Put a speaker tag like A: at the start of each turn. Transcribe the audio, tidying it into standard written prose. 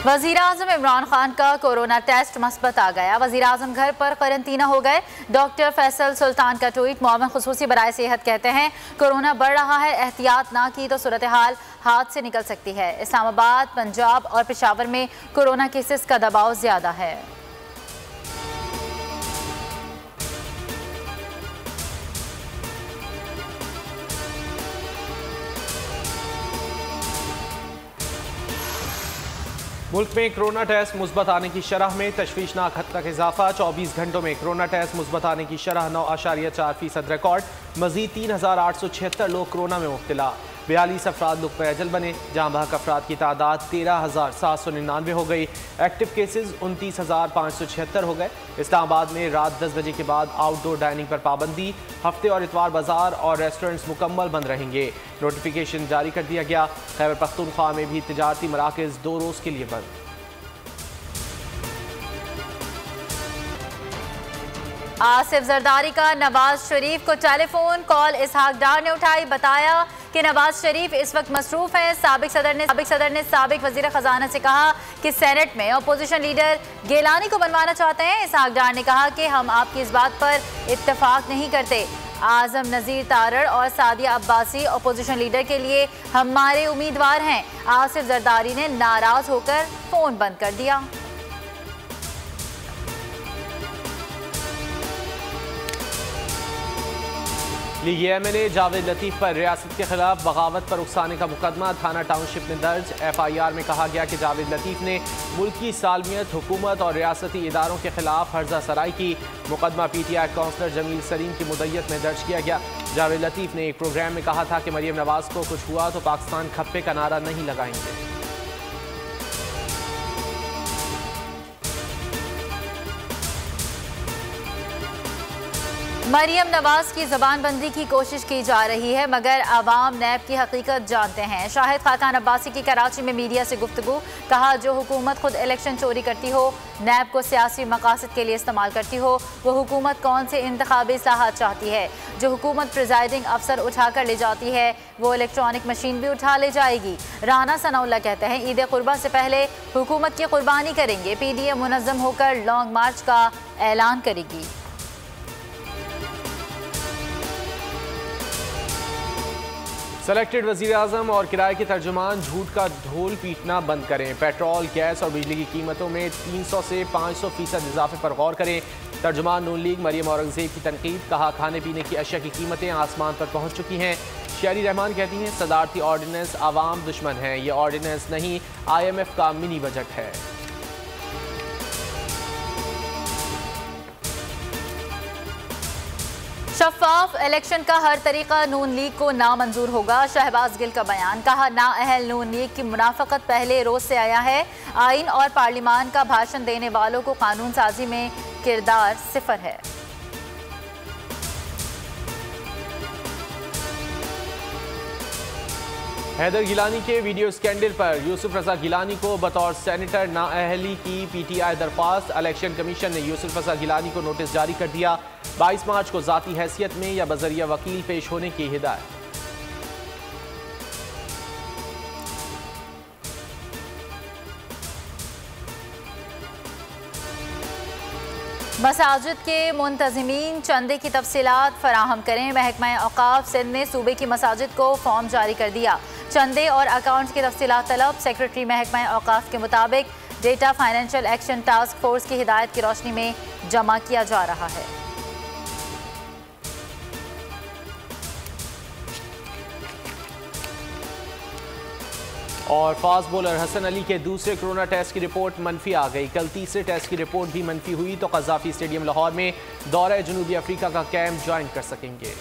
A: वज़ीर-ए-आज़म इमरान खान का corona test मस्बत आ गया। वज़ीर-ए-आज़म घर पर क्वारंटीना हो गए। डॉक्टर फैसल सुल्तान का ट्वीट। मोमिन खुसूसी बराए सेहत कहते हैं कोरोना बढ़ रहा है, एहतियात ना की तो सूरत हाल हाथ से निकल सकती है। इस्लामाबाद, पंजाब और पेशावर में कोरोना केसेस का दबाव ज्यादा है।
B: मुल्क में कोरोना टेस्ट मुस्बत आने की शरह में तशवीशनाक हद तक इजाफा। 24 घंटों में कोरोना टेस्ट मुस्बत आने की शरह 9.4% रिकॉर्ड। मजीद 3,876 लोग कोरोना में मुब्तला। 42 अफराद नुक्ते अजल बने, जहाँ बहक अफराद की तादाद 13,799 हो गई। एक्टिव केसेज 29,576 हो गए। इस्लामाबाद में रात 10 बजे के बाद आउटडोर डाइनिंग पर पाबंदी। हफ्ते और इतवार बाजार और रेस्टोरेंट्स मुकम्मल बंद रहेंगे। नोटिफिकेशन जारी कर दिया गया। खैबर पख्तूनख्वा में भी तिजारती मराकज़ 2 रोज़ के लिए बंद।
A: आसिफ जरदारी का नवाज शरीफ को टेलीफोन कॉल इसहाक डार ने उठाई। बताया कि नवाज शरीफ इस वक्त मसरूफ हैं। साबिक सदर ने साबिक वजीर खजाना से कहा कि सेनेट में अपोजिशन लीडर गिलानी को बनवाना चाहते हैं। इसहाक डार ने कहा कि हम आपकी इस बात पर इत्तेफाक नहीं करते। आजम नज़ीर तारड़ और सादिया अब्बासी अपोजिशन लीडर के लिए हमारे उम्मीदवार हैं। आसिफ जरदारी ने नाराज होकर फोन बंद कर दिया।
B: लीगी MNA जावेद लतीफ़ पर रियासत के खिलाफ बगावत पर उकसाने का मुकदमा थाना टाउनशिप में दर्ज। FIR में कहा गया कि जावेद लतीफ़ ने मुल्क की सालमियत, हुकूमत और रियासती इदारों के खिलाफ हर्जा सराई की। मुकदमा PTI काउंसलर जमील सलीम की मुद्दत में दर्ज किया गया। जावेद लतीफ़ ने एक प्रोग्राम में कहा था कि मरियम नवाज को कुछ हुआ तो पाकिस्तान खप्पे का नारा नहीं लगाएंगे।
A: मरियम नवाज की जबानबंदी की कोशिश की जा रही है, मगर अवाम नैब की हकीकत जानते हैं। शाहिद खाकान अब्बासी की कराची में मीडिया से गुफ्तगू। कहा जो हुकूमत खुद इलेक्शन चोरी करती हो, नैब को सियासी मकासद के लिए इस्तेमाल करती हो, वो हुकूमत कौन से इंतखाबी इस्लाहात चाहती है। जो हुकूमत प्रिजाइडिंग अफसर उठा कर ले जाती है, वो इलेक्ट्रॉनिक मशीन भी उठा ले जाएगी। राना सनाउल्लाह कहते हैं ईद कुर्बा से पहले हुकूमत की कुर्बानी करेंगे। PDM मुनज़्ज़म होकर लॉन्ग मार्च का ऐलान करेगी।
B: सेलेक्टेड वज़ीर-ए-आज़म और किराए के तर्जुमान झूठ का ढोल पीटना बंद करें। पेट्रोल, गैस और बिजली की कीमतों में 300 से 500% इजाफे पर गौर करें। तर्जुमान नून लीग मरियम औरंगज़ेब की तनकीद। कहा खाने पीने की अशिया की कीमतें आसमान पर पहुँच चुकी हैं। शहरी रहमान कहती हैं सदारती ऑर्डिनेंस आवाम दुश्मन है, ये ऑर्डिनेंस नहीं IMF का मिनी बजट है।
A: शफाफ इलेक्शन का हर तरीका नून लीग को नामंजूर होगा। शहबाज गिल का बयान। कहा नाअहल नून लीग की मुनाफकत पहले रोज से आया है। आइन और पार्लिमान का भाषण देने वालों को कानून साजी में किरदार सिफर है।
B: हैदर गिलानी के वीडियो स्कैंडल पर यूसुफ रजा गिलानी को बतौर सेनेटर नाअहली की PTI दरख्वास्त। इलेक्शन कमीशन ने यूसुफ रजा गिलानी को नोटिस जारी कर दिया। 22 मार्च को ज़ाती हैसियत में या बजरिया वकील पेश होने की हिदायत।
A: मसाजिद के मुंतज़मीन चंदे की तफसीलात फराहम करें। महकमा औकाफ सिंध ने सूबे की मसाजिद को फॉर्म जारी कर दिया। चंदे और अकाउंट्स की तफसीलात तलब। सेक्रेटरी महकमा औकाफ के मुताबिक data financial action task force की हिदायत की रोशनी में जमा किया जा रहा है।
B: और फास्ट बॉलर हसन अली के दूसरे कोरोना टेस्ट की रिपोर्ट मनफी आ गई। कल तीसरे टेस्ट की रिपोर्ट भी मनफी हुई तो कज़ाफी स्टेडियम लाहौर में दौरे जनूबी अफ्रीका का कैंप ज्वाइन कर सकेंगे।